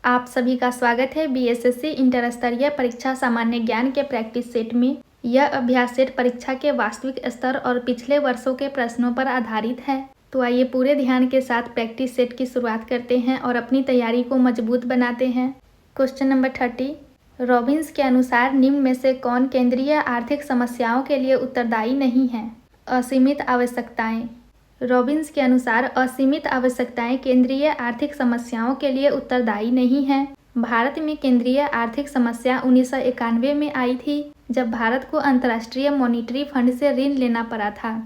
आप सभी का स्वागत है बीएसएससी इंटर स्तरीय परीक्षा सामान्य ज्ञान के प्रैक्टिस सेट में। यह अभ्यास सेट परीक्षा के वास्तविक स्तर और पिछले वर्षों के प्रश्नों पर आधारित है। तो आइए पूरे ध्यान के साथ प्रैक्टिस सेट की शुरुआत करते हैं और अपनी तैयारी को मजबूत बनाते हैं। Question number 30। रॉबिन्स के अनुसार निम्न में से कौन केंद्रीय आर्थिक समस्याओं के लिए उत्तरदायी नहीं है? असीमित आवश्यकताएं। रॉबिन्स के अनुसार असीमित आवश्यकताएं केंद्रीय आर्थिक समस्याओं के लिए उत्तरदायी नहीं हैं। भारत में केंद्रीय आर्थिक समस्या 1991 में आई थी, जब भारत को अंतर्राष्ट्रीय मॉनिटरी फंड से ऋण लेना पड़ा था।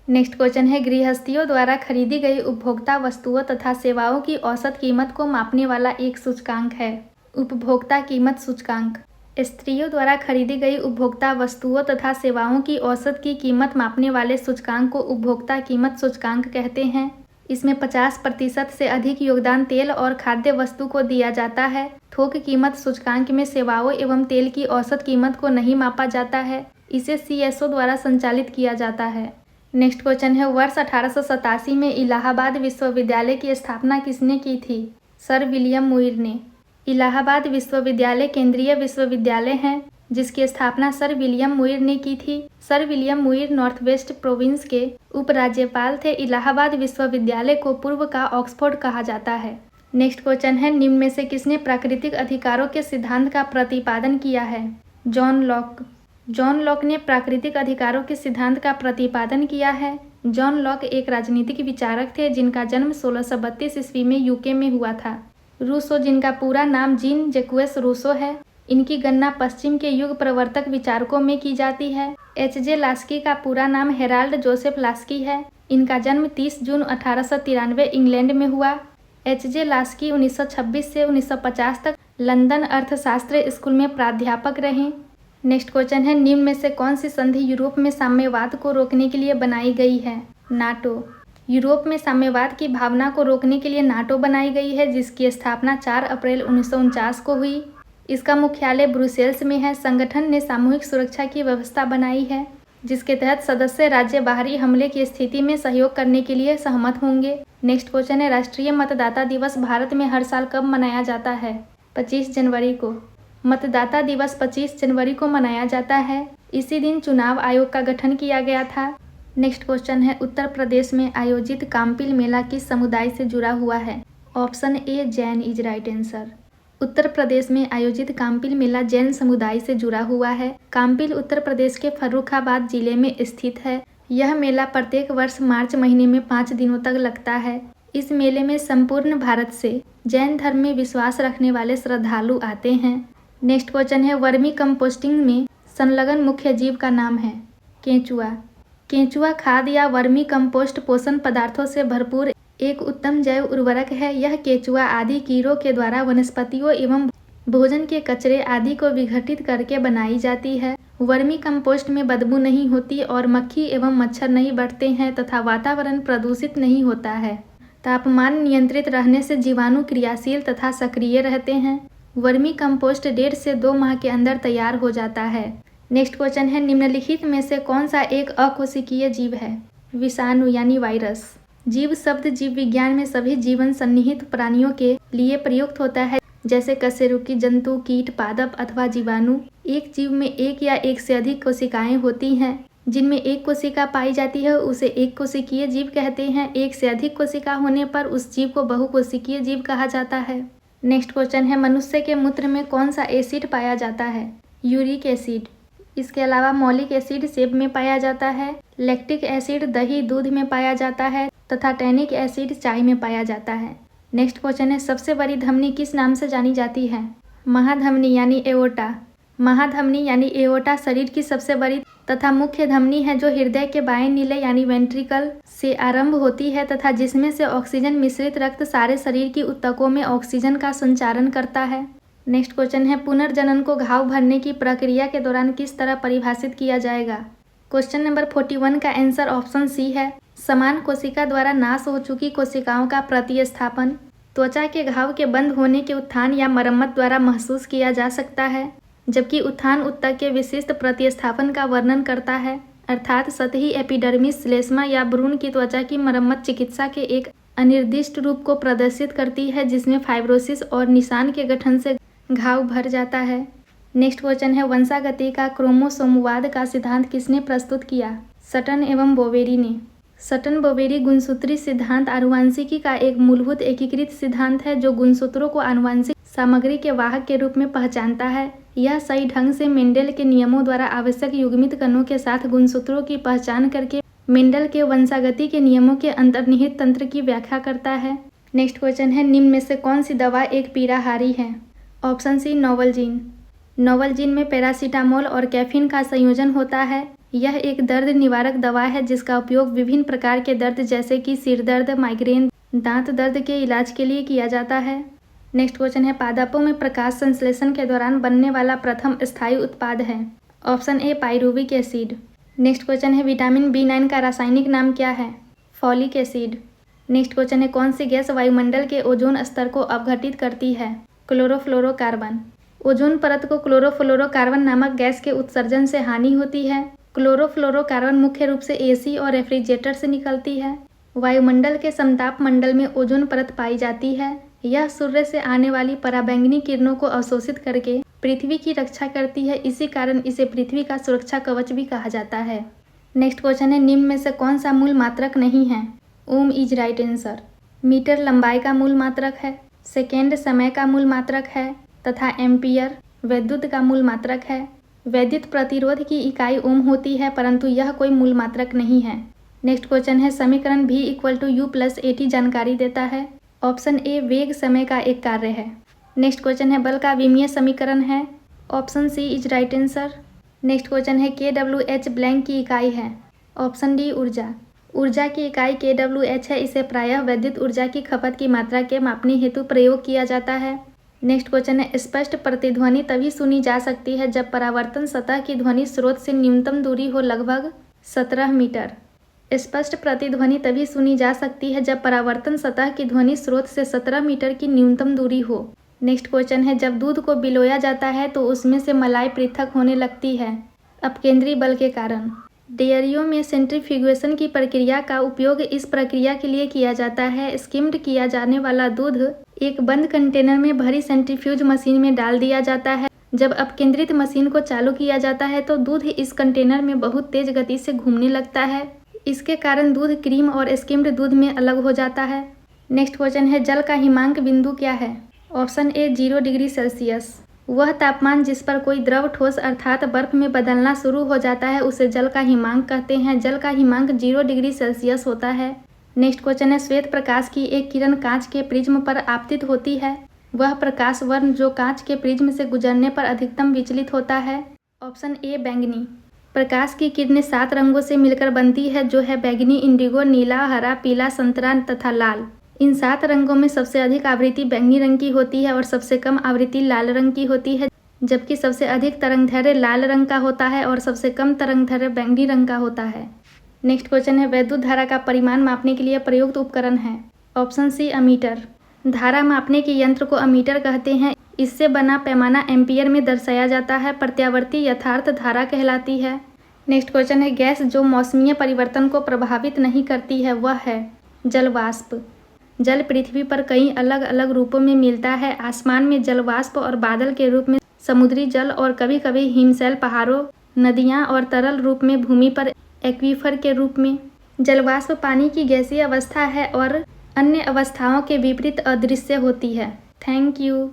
नेक्स्ट क्वेश्चन है, गृहस्थियों द्वारा खरीदी गई उपभोक्ता वस्तुओं तथा सेवाओं की औसत कीमत को मापने वाला एक सूचकांक है। उपभोक्ता कीमत सूचकांक। स्त्रियों द्वारा खरीदी गई उपभोक्ता वस्तुओं तथा सेवाओं की औसत की कीमत मापने वाले सूचकांक को उपभोक्ता कीमत सूचकांक कहते हैं। इसमें 50% से अधिक योगदान तेल और खाद्य वस्तु को दिया जाता है। थोक कीमत सूचकांक में सेवाओं एवं तेल की औसत कीमत को नहीं मापा जाता है। इसे CSO द्वारा संचालित किया जाता है। नेक्स्ट क्वेश्चन है, वर्ष 1887 में इलाहाबाद विश्वविद्यालय की स्थापना किसने की थी? सर विलियम मुइर ने। इलाहाबाद विश्वविद्यालय केंद्रीय विश्वविद्यालय है, जिसकी स्थापना सर विलियम मुइर ने की थी। Sir William Muir north west province के उपराज्यपाल थे। इलाहाबाद विश्वविद्यालय को पूर्व का ऑक्सफोर्ड कहा जाता है। नेक्स्ट क्वेश्चन है, निम्न में से किसने प्राकृतिक अधिकारों के सिद्धांत का प्रतिपादन किया है? John Locke. जॉन लॉक ने प्राकृतिक अधिकारों के सिद्धांत का प्रतिपादन किया है। जॉन लॉक एक राजनीतिक विचारक थे, जिनका जन्म 1632 ईस्वी में यूके में हुआ था। रूसो, जिनका पूरा नाम जीन जैक्वेस रूसो है, इनकी गणना पश्चिम के युग प्रवर्तक विचारकों में की जाती है। H.J. लास्की का पूरा नाम हेराल्ड जोसेफ लास्की है। इनका जन्म 30 जून 1893 इंग्लैंड में हुआ। H.J. लास्की 1926 से 1950 तक लंदन अर्थशास्त्र स्कूल में प्राध्यापक रहे। नेक्स्ट क्वेश्चन है, निम्न में से कौन सी संधि यूरोप में साम्यवाद को रोकने के लिए बनाई गई है? नाटो। यूरोप में साम्यवाद की भावना को रोकने के लिए नाटो बनाई गई है, जिसकी स्थापना 4 अप्रैल 1949 को हुई। इसका मुख्यालय ब्रुसेल्स में है। संगठन ने सामूहिक सुरक्षा की व्यवस्था बनाई है, जिसके तहत सदस्य राज्य बाहरी हमले की स्थिति में सहयोग करने के लिए सहमत होंगे। नेक्स्ट क्वेश्चन है, राष्ट्रीय मतदाता दिवस भारत में हर साल कब मनाया जाता है? 25 जनवरी को। मतदाता दिवस 25 जनवरी को मनाया जाता है। इसी दिन चुनाव आयोग का गठन किया गया था। नेक्स्ट क्वेश्चन है, उत्तर प्रदेश में आयोजित काम्पिल मेला किस समुदाय से जुड़ा हुआ है? Option A Jain is right answer. Uttar Pradesh में आयोजित काम्पिल मेला जैन समुदाय से जुड़ा हुआ है। काम्पिल उत्तर प्रदेश के फर्रुखाबाद जिले में स्थित है। यह मेला प्रत्येक वर्ष मार्च महीने में 5 दिनों तक लगता है। इस मेले में संपूर्ण भारत से जैन धर्म में विश्वास रखने वाले श्रद्धालु आते हैं। नेक्स्ट क्वेश्चन है, वर्मी कंपोस्टिंग में संलग्न मुख्य जीव का नाम है? केंचुआ। केंचुआ खाद या वर्मी कंपोस्ट पोषण पदार्थों से भरपूर एक उत्तम जैव उर्वरक है। यह केंचुआ आदि कीड़ों के द्वारा वनस्पतियों एवं भोजन के कचरे आदि को विघटित करके बनाई जाती है। वर्मी कंपोस्ट में बदबू नहीं होती और मक्खी एवं मच्छर नहीं बढ़ते हैं तथा वातावरण प्रदूषित नहीं होता है। तापमान नियंत्रित रहने से जीवाणु क्रियाशील तथा सक्रिय रहते हैं। वर्मी कंपोस्ट 1.5 से 2 माह के अंदर तैयार हो जाता है। नेक्स्ट क्वेश्चन है, निम्नलिखित में से कौन सा एक अकोशिकीय जीव है? विषाणु यानी वायरस। जीव शब्द जीव विज्ञान में सभी जीवन सन्निहित प्राणियों के लिए प्रयुक्त होता है, जैसे कशेरुकी जंतु, कीट, पादप अथवा जीवाणु। एक जीव में एक या एक से अधिक कोशिकाएं होती हैं। जिनमें एक कोशिका पाई जाती है उसे एक कोशिकीय जीव कहते हैं। एक से अधिक कोशिका होने पर उस जीव को बहुकोशिकीय जीव कहा जाता है। नेक्स्ट क्वेश्चन है, मनुष्य के मूत्र में कौन सा एसिड पाया जाता है? Uric acid. इसके अलावा मौलिक एसिड सेब में पाया जाता है। लैक्टिक एसिड दही दूध में पाया जाता है तथा टैनिक एसिड चाय में पाया जाता है। नेक्स्ट क्वेश्चन है, सबसे बड़ी धमनी किस नाम से जानी जाती है? महाधमनी यानी एओर्टा। महाधमनी यानी एओर्टा शरीर की सबसे बड़ी तथा मुख्य धमनी है, जो हृदय के बाएं नीले यानी वेंट्रिकल से आरंभ होती है तथा जिसमें से ऑक्सीजन मिश्रित रक्त सारे शरीर की ऊतकों में ऑक्सीजन का संचारण करता है। नेक्स्ट क्वेश्चन है, पुनर्जनन को घाव भरने की प्रक्रिया के दौरान किस तरह परिभाषित किया जाएगा? क्वेश्चन नंबर 41 का आंसर ऑप्शन सी है। समान कोशिका द्वारा नाश हो चुकी कोशिकाओं का प्रतिस्थापन त्वचा के घाव के बंद होने के उत्थान या मरम्मत द्वारा महसूस किया जा सकता है, जबकि उत्थान ऊतक के विशिष्ट प्रतिस्थापन का वर्णन करता है, अर्थात सतही एपिडर्मिस श्लेष्मा या भ्रूण की त्वचा की मरम्मत चिकित्सा के एक अनिर्दिष्ट रूप को प्रदर्शित करती है जिसमें फाइब्रोसिस और निशान के गठन से घाव भर जाता है। नेक्स्ट क्वेश्चन है, वंशागति का क्रोमोसोमवाद का सिद्धांत किसने प्रस्तुत किया? सटन एवं बोवेरी ने। सटन बोवेरी गुणसूत्री सिद्धांत आनुवंशिकी का एक मूलभूत एकीकृत सिद्धांत है जो गुणसूत्रों को आनुवंशिक सामग्री के वाहक के रूप में पहचानता है। यह सही ढंग से मेंडेल के नियमों द्वारा आवश्यक युग्मित कणों के साथ गुणसूत्रों की पहचान करके मेंडल के वंशागति के नियमों के अंतर्निहित तंत्र की व्याख्या करता है। नेक्स्ट क्वेश्चन है, निम्न में से कौन सी दवा एक पीड़ाहारी है? ऑप्शन सी, नोवलजीन। नोवलजीन में पैरासीटामोल और कैफीन का संयोजन होता है। यह एक दर्द निवारक दवा है जिसका उपयोग विभिन्न प्रकार के दर्द जैसे कि सिर दर्द, माइग्रेन, दांत दर्द के इलाज के लिए किया जाता है। नेक्स्ट क्वेश्चन है, पादपों में प्रकाश संश्लेषण के दौरान बनने वाला प्रथम स्थायी उत्पाद है? ऑप्शन ए, पाइरुविक एसिड। नेक्स्ट क्वेश्चन है, विटामिन B9 का रासायनिक नाम क्या है? Folic acid. नेक्स्ट क्वेश्चन है, कौन सी गैस वायुमंडल के ओजोन स्तर को अपघटित करती है? क्लोरोफ्लोरोकार्बन। ओजोन परत को क्लोरोफ्लोरोकार्बन नामक गैस के उत्सर्जन से हानि होती है। क्लोरोफ्लोरोकार्बन मुख्य रूप से एसी और रेफ्रिजरेटर से निकलती है। वायुमंडल के समताप मंडल में ओजोन परत पाई जाती है। यह सूर्य से आने वाली पराबैंगनी किरणों को अवशोषित करके पृथ्वी की रक्षा करती है। इसी कारण इसे पृथ्वी का सुरक्षा कवच भी कहा जाता है। नेक्स्ट क्वेश्चन है, निम्न में से कौन सा मूल मात्रक नहीं है? ओम इज राइट आंसर। मीटर लंबाई का मूल मात्रक है, सेकेंड समय का मूल मात्रक है तथा एम्पियर वैद्युत का मूल मात्रक है। वैद्युत प्रतिरोध की इकाई ओम होती है परंतु यह कोई मूल मात्रक नहीं है। नेक्स्ट क्वेश्चन है, समीकरण V = U+AT जानकारी देता है। ऑप्शन ए, वेग समय का एक कार्य है। नेक्स्ट क्वेश्चन है, बल का विमीय समीकरण है। Option C is right answer. Next question है, kWh ब्लैंक की इकाई है। ऑप्शन डी, ऊर्जा। ऊर्जा की इकाई kWh है। इसे प्रायः वैद्युत ऊर्जा की खपत की मात्रा के मापने हेतु प्रयोग किया जाता है। नेक्स्ट क्वेश्चन है, स्पष्ट प्रतिध्वनि तभी सुनी जा सकती है जब परावर्तन सतह की ध्वनि स्रोत से न्यूनतम दूरी हो, लगभग 17 मीटर। स्पष्ट प्रतिध्वनि तभी सुनी जा सकती है जब परावर्तन सतह की ध्वनि स्रोत से 17 मीटर की न्यूनतम दूरी हो। नेक्स्ट क्वेश्चन है, जब दूध को बिलोया जाता है तो उसमें से मलाई पृथक होने लगती है अपकेंद्री बल के कारण। डेयरियों में सेंट्रीफ्यूगेशन की प्रक्रिया का उपयोग इस प्रक्रिया के लिए किया जाता है। स्किम्ड किया जाने वाला दूध एक बंद कंटेनर में भरी सेंट्रीफ्यूज मशीन में डाल दिया जाता है। जब अपकेंद्रित मशीन को चालू किया जाता है तो दूध इस कंटेनर में बहुत तेज गति से घूमने लगता है। इसके कारण दूध क्रीम और स्किम्ड दूध में अलग हो जाता है। नेक्स्ट क्वेश्चन है, जल का हिमांक बिंदु क्या है? ऑप्शन ए, 0 डिग्री सेल्सियस। वह तापमान जिस पर कोई द्रव ठोस अर्थात बर्फ में बदलना शुरू हो जाता है उसे जल का हिमांक कहते हैं। जल का हिमांक 0 डिग्री सेल्सियस होता है। नेक्स्ट क्वेश्चन है, श्वेत प्रकाश की एक किरण कांच के प्रिज्म पर आपतित होती है। वह प्रकाश वर्ण जो कांच के प्रिज्म से गुजरने पर अधिकतम विचलित होता है। ऑप्शन ए, बैंगनी। प्रकाश की किरणें 7 रंगों से मिलकर बनती है जो है बैंगनी, इंडिगो, नीला, हरा, पीला, संतरा तथा लाल। इन 7 रंगों में सबसे अधिक आवृत्ति बैंगनी रंग की होती है और सबसे कम आवृत्ति लाल रंग की होती है, जबकि सबसे अधिक तरंगदैर्घ्य लाल रंग का होता है और सबसे कम तरंगदैर्घ्य बैंगनी रंग का होता है। नेक्स्ट क्वेश्चन है, वैद्युत धारा का परिमाण मापने के लिए प्रयुक्त उपकरण है। Option C, ammeter. धारा मापने के यंत्र को अमीटर कहते हैं। इससे बना पैमाना एम्पियर में दर्शाया जाता है। प्रत्यावर्ती यथार्थ धारा कहलाती है। नेक्स्ट क्वेश्चन है, गैस जो मौसमीय परिवर्तन को प्रभावित नहीं करती है वह है जलवाष्प। जल पृथ्वी पर कई अलग अलग रूपों में मिलता है। आसमान में जलवाष्प और बादल के रूप में, समुद्री जल और कभी कभी हिमशैल, पहाड़ों, नदियाँ और तरल रूप में भूमि पर एक्वीफर के रूप में। जलवाष्प पानी की गैसीय अवस्था है और अन्य अवस्थाओं के विपरीत अदृश्य होती है। Thank you.